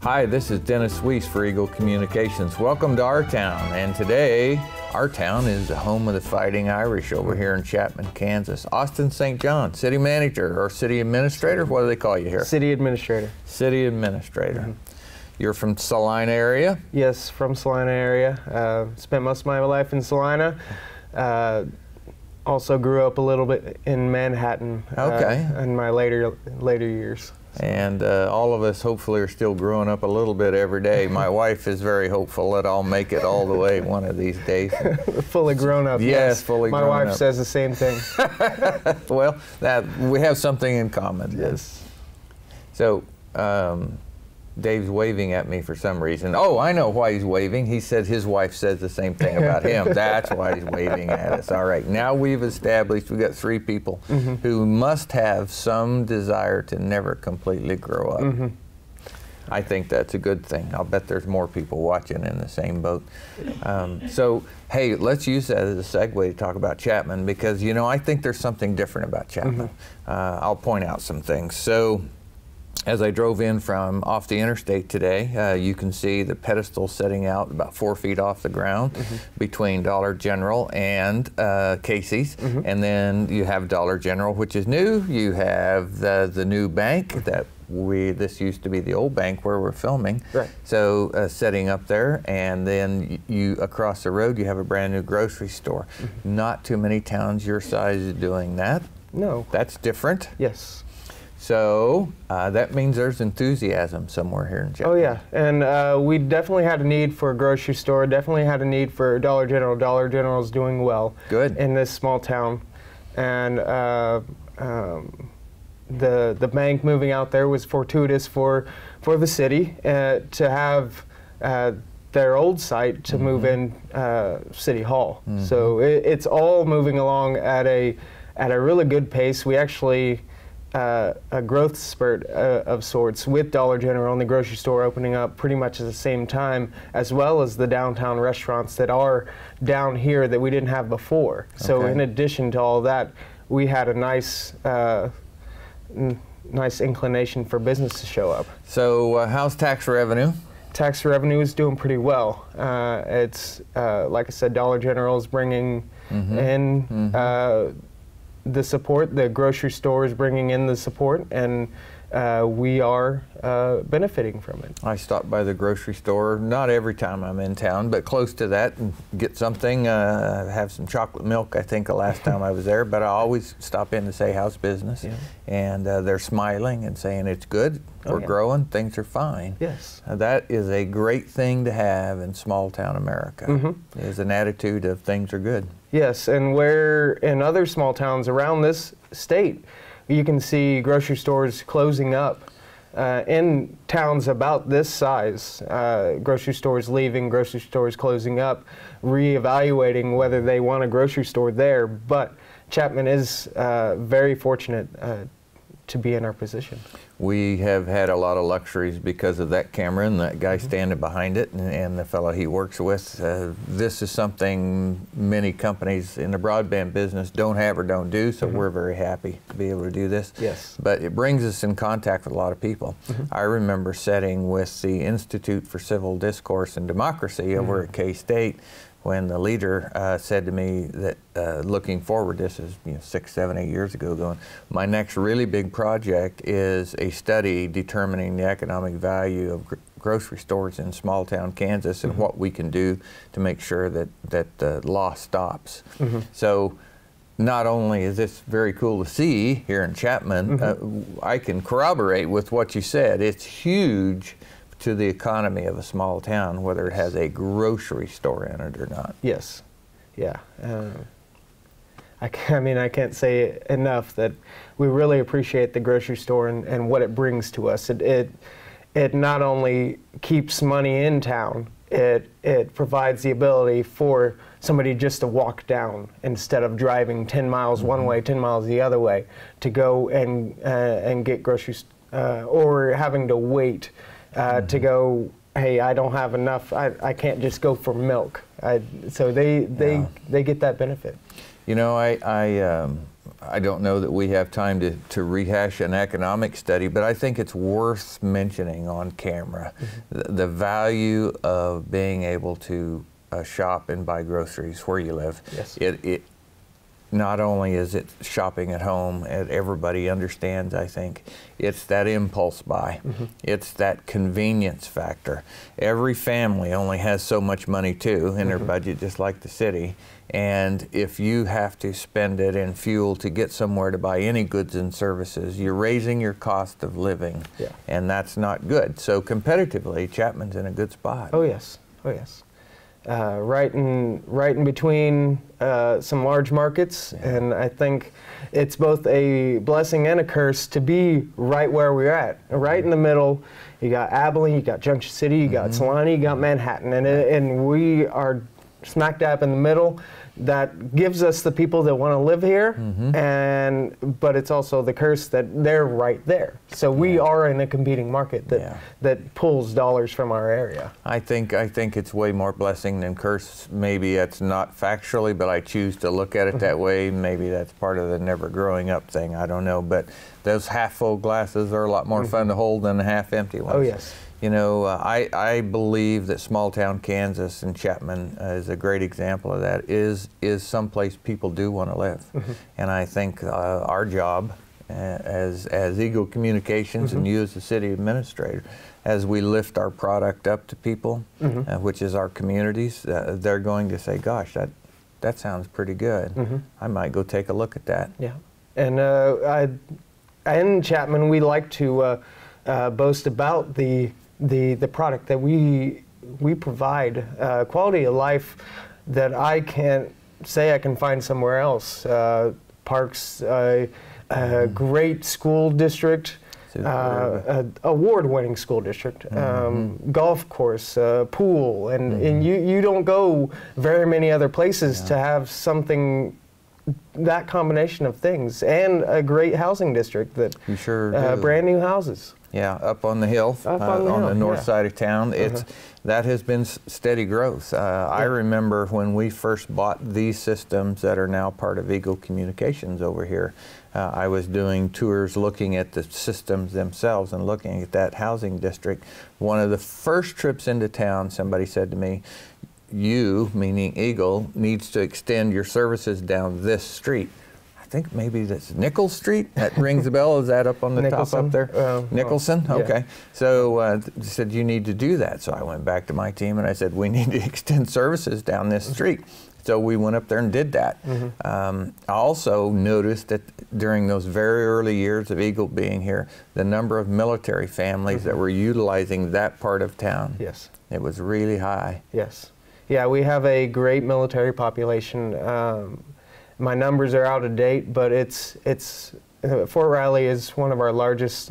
Hi, this is Dennis Weiss for Eagle Communications. Welcome to our town, and today our town is the home of the Fighting Irish over here in Chapman, Kansas. Austin St. John, city manager or city administrator, what do they call you here? City administrator. City administrator. You're from Salina area? Yes, from Salina area. Spent most of my life in Salina. Also grew up a little bit in Manhattan in my later years. And all of us hopefully are still growing up a little bit every day. My wife is very hopeful that I'll make it all the way one of these days. Fully grown up. Yes, fully grown up. My wife says the same thing. Well, we have something in common. Yes. So, Dave's waving at me for some reason. Oh, I know why he's waving. He said his wife says the same thing about him. That's why he's waving at us. All right, now we've established we've got three people who must have some desire to never completely grow up. I think that's a good thing. I'll bet there's more people watching in the same boat. So, hey, let's use that as a segue to talk about Chapman, because, you know, I think there's something different about Chapman. I'll point out some things. So, as I drove in from off the interstate today, you can see the pedestal setting out about 4 feet off the ground between Dollar General and Casey's. And then you have Dollar General, which is new. You have the new bank that this used to be the old bank where we're filming. Right. So setting up there, and then you across the road you have a brand new grocery store. Not too many towns your size is doing that. No. That's different. Yes. So that means there's enthusiasm somewhere here in Chapman. Oh yeah, and we definitely had a need for a grocery store, definitely had a need for Dollar General. Dollar General is doing well. Good. In this small town. And the bank moving out there was fortuitous for the city to have their old site to move in City Hall. So it's all moving along at a really good pace. We actually a growth spurt of sorts with Dollar General and the grocery store opening up pretty much at the same time, as well as the downtown restaurants that are down here that we didn't have before. So in addition to all that, we had a nice nice inclination for business to show up. So how's tax revenue? Tax revenue is doing pretty well. It's like I said, Dollar General is bringing in the support, the grocery store is bringing in the support, and we are benefiting from it. I stop by the grocery store, not every time I'm in town, but close to that, and get something, have some chocolate milk, I think, the last time I was there, but I always stop in to say, how's business? And they're smiling and saying it's good, we're growing, things are fine. Yes. That is a great thing to have in small town America, is an attitude of things are good. Yes, and where in other small towns around this state, you can see grocery stores closing up. In towns about this size, grocery stores leaving, grocery stores closing up, reevaluating whether they want a grocery store there. But Chapman is very fortunate to be in our position. We have had a lot of luxuries because of that camera and that guy standing behind it and the fellow he works with. This is something many companies in the broadband business don't have or don't do, so we're very happy to be able to do this. Yes. But it brings us in contact with a lot of people. I remember sitting with the Institute for Civil Discourse and Democracy over at K-State when the leader said to me that looking forward, this is 6, 7, 8 years ago, going, my next really big project is a study determining the economic value of grocery stores in small town Kansas and what we can do to make sure that the loss stops. So not only is this very cool to see here in Chapman, I can corroborate with what you said. It's huge to the economy of a small town, whether it has a grocery store in it or not. Yes. Yeah. I mean, I can't say enough that we really appreciate the grocery store and what it brings to us. It not only keeps money in town, it provides the ability for somebody just to walk down instead of driving 10 miles one way, 10 miles the other way to go and get groceries, or having to wait to go, hey, I don't have enough, I can't just go for milk. So they get that benefit. You know, I don't know that we have time to rehash an economic study, but I think it's worth mentioning on camera the value of being able to shop and buy groceries where you live. Yes. It not only is it shopping at home, and everybody understands, I think, it's that impulse buy. It's that convenience factor. Every family only has so much money too in their budget, just like the city. And if you have to spend it in fuel to get somewhere to buy any goods and services, you're raising your cost of living. Yeah. And that's not good. So competitively, Chapman's in a good spot. Oh yes, oh yes. Right in between some large markets, and I think it's both a blessing and a curse to be right where we're at, right in the middle. You got Abilene, you got Junction City, you got Salina, you got Manhattan, and we are smack dab in the middle. That gives us the people that want to live here, but it's also the curse that they're right there. So we are in a competing market that pulls dollars from our area. I think it's way more blessing than curse. Maybe it's not factually, but I choose to look at it that way. Maybe that's part of the never growing up thing. I don't know, but those half full glasses are a lot more fun to hold than the half empty ones. Oh yes. You know, I believe that small town Kansas and Chapman is a great example of that, is someplace people do want to live. And I think our job as Eagle Communications and you as the city administrator, as we lift our product up to people, which is our communities, they're going to say, gosh, that sounds pretty good. I might go take a look at that. Yeah. And in Chapman, we like to boast about the product that we provide, quality of life that I can't say I can find somewhere else. Parks, a great school district, award-winning school district, golf course, pool, and you don't go very many other places to have something, that combination of things, and a great housing district that you sure do. Brand new houses. Yeah, up on the hill, on the north side of town. That has been steady growth. I remember when we first bought these systems that are now part of Eagle Communications over here. I was doing tours looking at the systems themselves and looking at that housing district. One of the first trips into town, somebody said to me, you, meaning Eagle, needs to extend your services down this street. I think maybe that's Nichols Street. That rings a bell. Is that up on the Nicholson? top up there? Nicholson? Yeah. Okay. So said you need to do that. So I went back to my team and I said, we need to extend services down this street. So we went up there and did that. I also noticed that during those very early years of Eagle being here, the number of military families that were utilizing that part of town, it was really high. Yes. Yeah, we have a great military population. My numbers are out of date, but Fort Riley is one of our largest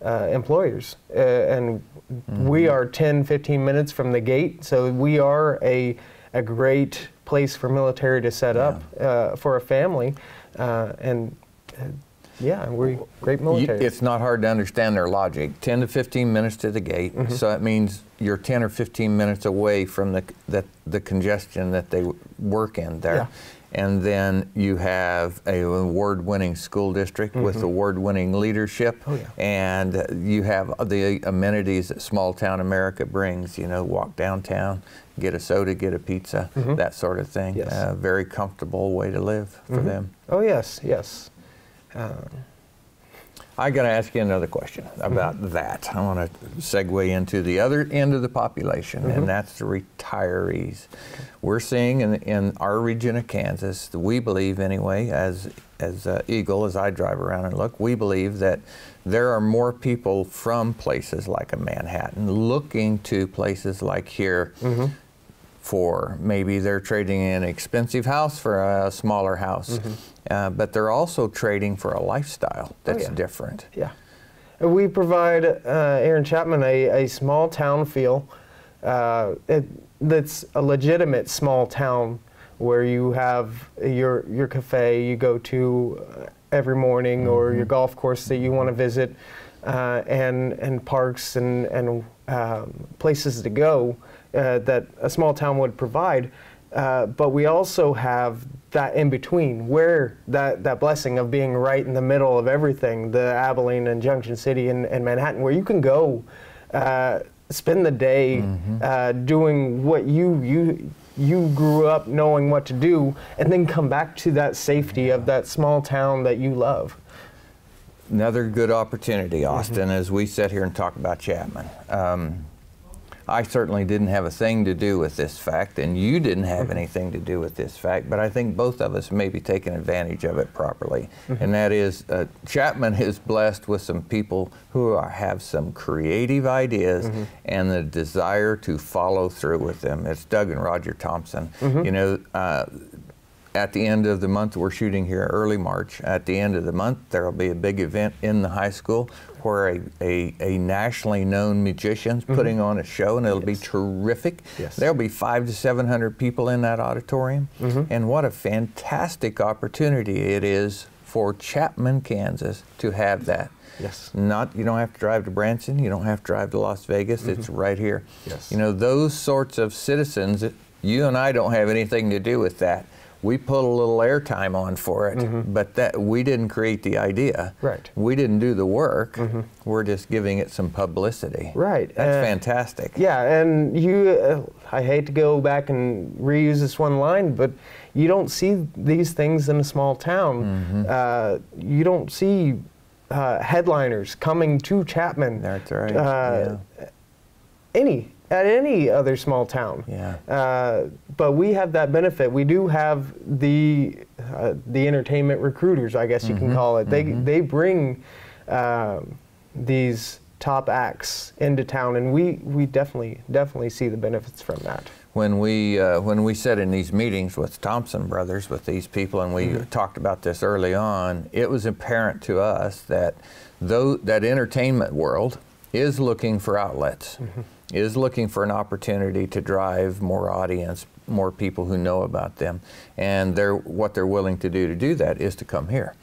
employers, and we are 10-15 minutes from the gate, so we are a great place for military to set up for a family, yeah, we're great military. It's not hard to understand their logic. 10 to 15 minutes to the gate, so that means you're 10 or 15 minutes away from the congestion that they work in there. And then you have an award-winning school district with award-winning leadership, and you have the amenities that small town America brings. You know, walk downtown, get a soda, get a pizza, that sort of thing. Very comfortable way to live for them. Oh yes, yes. I got to ask you another question about that. I want to segue into the other end of the population, and that's the retirees. We're seeing in our region of Kansas, we believe anyway, as Eagle, as I drive around and look, we believe that there are more people from places like a Manhattan looking to places like here for maybe they're trading an expensive house for a smaller house. But they're also trading for a lifestyle that's different. Yeah. We provide, here in Chapman, a small town feel that's a legitimate small town where you have your cafe you go to every morning or your golf course that you want to visit and parks and places to go that a small town would provide. but we also have that in between, where that blessing of being right in the middle of everything, the Abilene and Junction City and Manhattan, where you can go spend the day doing what you grew up knowing what to do, and then come back to that safety of that small town that you love. Another good opportunity, Austin, as we sit here and talk about Chapman. I certainly didn't have a thing to do with this fact, and you didn't have anything to do with this fact, but I think both of us may be taking advantage of it properly. And that is, Chapman is blessed with some people who have some creative ideas and the desire to follow through with them. It's Doug and Roger Thompson. You know, at the end of the month, we're shooting here early March. At the end of the month, there will be a big event in the high school where a nationally known musician's putting on a show, and it'll be terrific. There'll be 500 to 700 people in that auditorium. And what a fantastic opportunity it is for Chapman, Kansas to have that. You don't have to drive to Branson, you don't have to drive to Las Vegas, it's right here. You know, those sorts of citizens, you and I don't have anything to do with that. We put a little airtime on for it, but that we didn't create the idea. We didn't do the work. We're just giving it some publicity. That's fantastic. Yeah, and you, I hate to go back and reuse this one line, but you don't see these things in a small town. You don't see headliners coming to Chapman. That's right. At any other small town. But we have that benefit. We do have the entertainment recruiters, I guess you can call it. They bring these top acts into town, and we definitely see the benefits from that. When we sat in these meetings with Thompson Brothers, with these people, and we talked about this early on, it was apparent to us that that entertainment world is looking for outlets. Is looking for an opportunity to drive more audience, more people who know about them, and what they're willing to do that is to come here.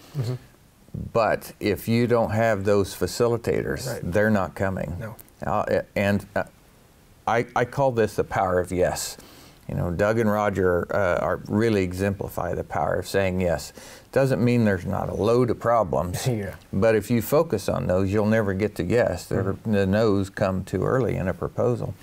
But if you don't have those facilitators, they're not coming. I call this the power of yes. You know, Doug and Roger really exemplify the power of saying yes. Doesn't mean there's not a load of problems, but if you focus on those, you'll never get to yes. The no's come too early in a proposal.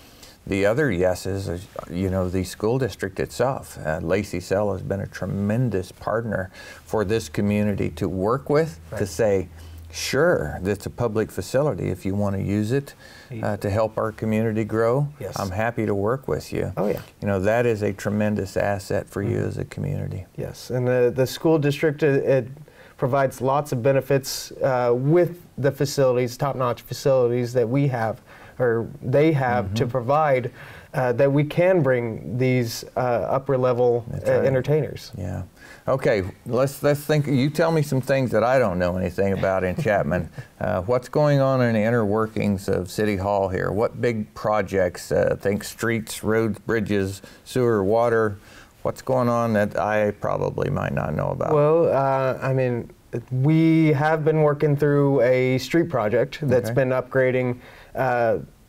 The other yeses is, you know, the school district itself. Lacey Sell has been a tremendous partner for this community to work with, to say, sure, it's a public facility. If you want to use it to help our community grow, I'm happy to work with you. You know, that is a tremendous asset for you as a community. And the school district, it provides lots of benefits with the facilities, top-notch facilities that we have, or they have to provide, that we can bring these upper-level entertainers. Okay, let's think. You tell me some things that I don't know anything about in Chapman. What's going on in the inner workings of City Hall here? What big projects? Think streets, roads, bridges, sewer, water. What's going on that I probably might not know about? Well, I mean, we have been working through a street project that's been upgrading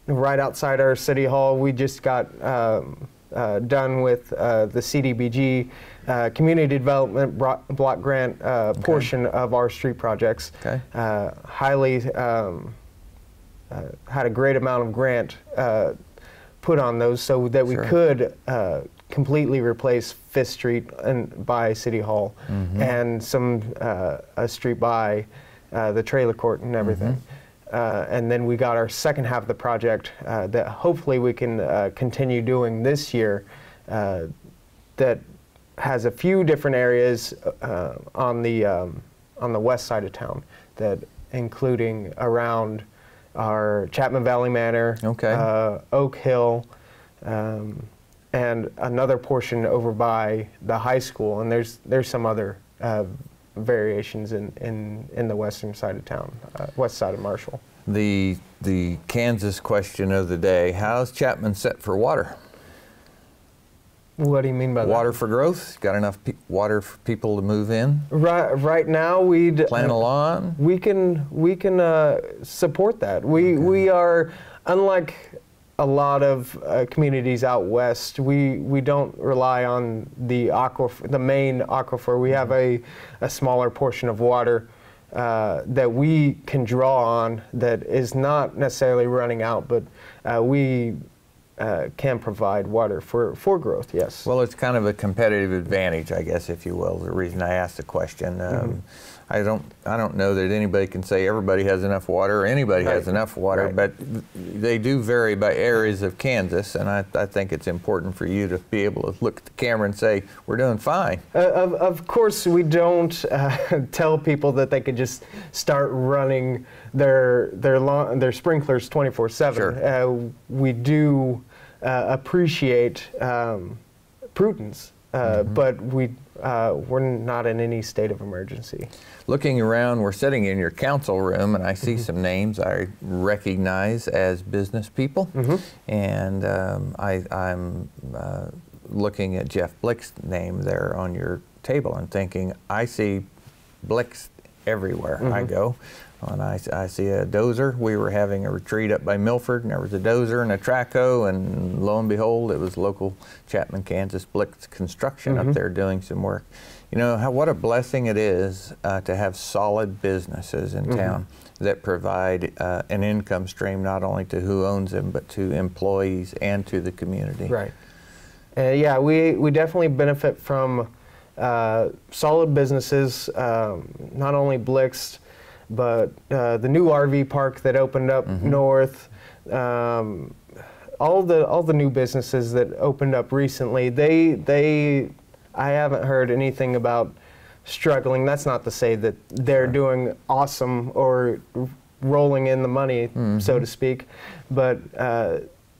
right outside our City Hall. We just got done with the CDBG Community Development Block Grant portion of our street projects. Highly had a great amount of grant put on those so that we could completely replace 5th Street by City Hall and some a street by the trailer court and everything. And then we got our second half of the project that hopefully we can continue doing this year, that has a few different areas on the west side of town, that including around our Chapman Valley Manor, Oak Hill, and another portion over by the high school, and there's some other variations in the western side of town, west side of Marshall. The Kansas question of the day: how's Chapman set for water? What do you mean by that? Water for growth? Got enough water for people to move in? Right now, we'd plant a lawn. We can support that. We are, unlike a lot of communities out west, we don't rely on the aquifer, the main aquifer. We have a smaller portion of water that we can draw on that is not necessarily running out, but we can provide water for growth, yes. Well, it's kind of a competitive advantage, I guess, if you will, the reason I asked the question. I don't know that anybody can say everybody has enough water or anybody has enough water, but they do vary by areas of Kansas, and I think it's important for you to be able to look at the camera and say, we're doing fine. Of course, we don't tell people that they could just start running their sprinklers 24/7. Sure. We do appreciate prudence, but we're not in any state of emergency. Looking around, we're sitting in your council room, and I see some names I recognize as business people, and I'm looking at Jeff Blick's name there on your table and thinking, I see Blicks everywhere I go. And I see a dozer. We were having a retreat up by Milford, and there was a dozer and a trackhoe, and lo and behold, it was local Chapman, Kansas Blick's construction up there doing some work. You know, what a blessing it is to have solid businesses in town that provide an income stream not only to who owns them, but to employees and to the community. Right. Yeah, we definitely benefit from solid businesses, not only Blick's, but the new RV park that opened up north, all the new businesses that opened up recently, I haven't heard anything about struggling. That's not to say that they're doing awesome or rolling in the money, so to speak, but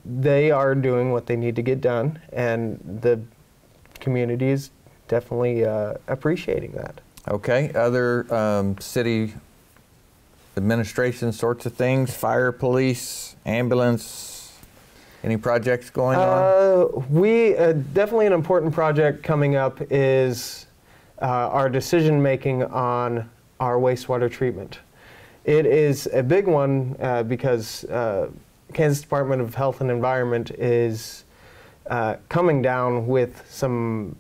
they are doing what they need to get done, and the community is definitely appreciating that. Okay, other city administration sorts of things, fire, police, ambulance, any projects going on? We definitely an important project coming up is our decision making on our wastewater treatment. It is a big one because Kansas Department of Health and Environment is coming down with some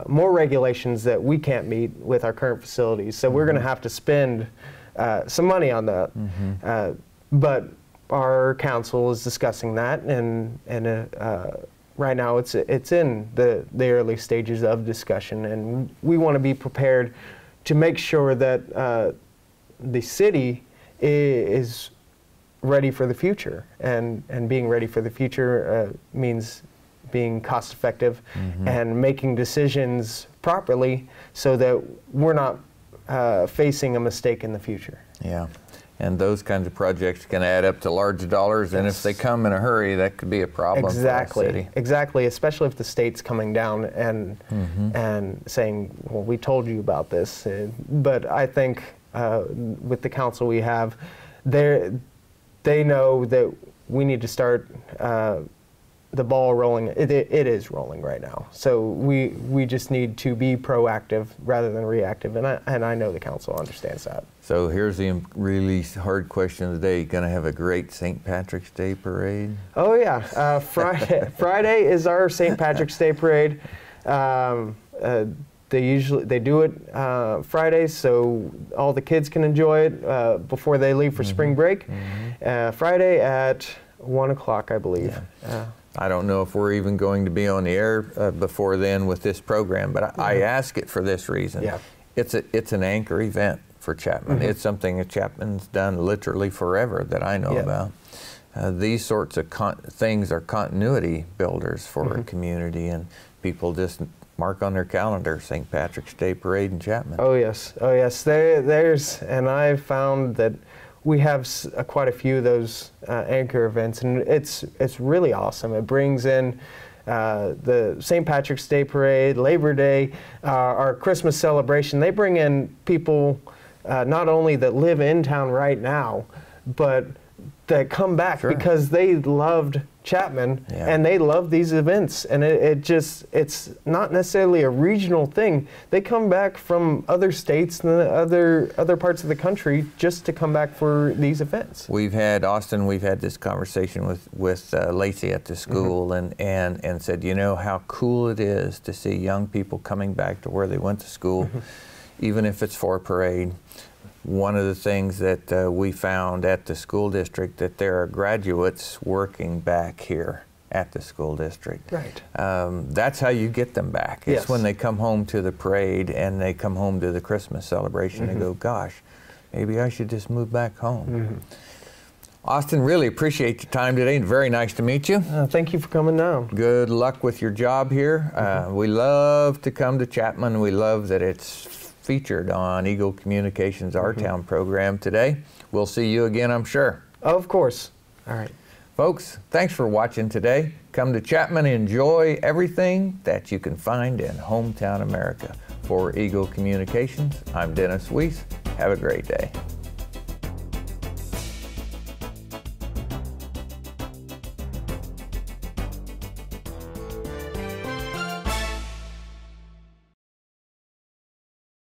more regulations that we can't meet with our current facilities. So we're going to have to spend some money on that. But our council is discussing that, and right now it's in the early stages of discussion, and we want to be prepared to make sure that the city is ready for the future, and being ready for the future means being cost effective and making decisions properly so that we're not facing a mistake in the future. Yeah. And those kinds of projects can add up to large dollars, and if they come in a hurry, that could be a problem for the city. Exactly, especially if the state's coming down and saying, well, we told you about this. But I think with the council we have, they know that we need to start the ball rolling. It is rolling right now. So we just need to be proactive rather than reactive, and I know the council understands that. So here's the really hard question of the day. You going to have a great St. Patrick's Day parade? Oh yeah, Friday is our St. Patrick's Day parade. They do it Fridays, so all the kids can enjoy it before they leave for spring break. Friday at 1 o'clock, I believe. Yeah. I don't know if we're even going to be on the air before then with this program, but I ask it for this reason. Yeah. It's an anchor event for Chapman. It's something that Chapman's done literally forever that I know about. These sorts of things are continuity builders for a community, and people just mark on their calendar St. Patrick's Day Parade in Chapman. Oh yes, oh yes. And I've found that we have quite a few of those anchor events, and it's really awesome. It brings in the St. Patrick's Day Parade, Labor Day, our Christmas celebration. They bring in people not only that live in town right now, but that come back because they loved Chapman and they love these events, and it's not necessarily a regional thing. They come back from other states and other parts of the country just to come back for these events. We've had this conversation with Lacey at the school and said, you know how cool it is to see young people coming back to where they went to school, even if it's for a parade. One of the things that we found at the school district, that there are graduates working back here at the school district. Right. That's how you get them back. It's when they come home to the parade and they come home to the Christmas celebration and go, gosh, maybe I should just move back home. Austin, really appreciate your time today. Very nice to meet you. Thank you for coming down. Good luck with your job here. We love to come to Chapman. We love that it's featured on Eagle Communications Our Town program today. We'll see you again, I'm sure. Of course. All right. Folks, thanks for watching today. Come to Chapman, enjoy everything that you can find in hometown America. For Eagle Communications, I'm Dennis Weiss. Have a great day.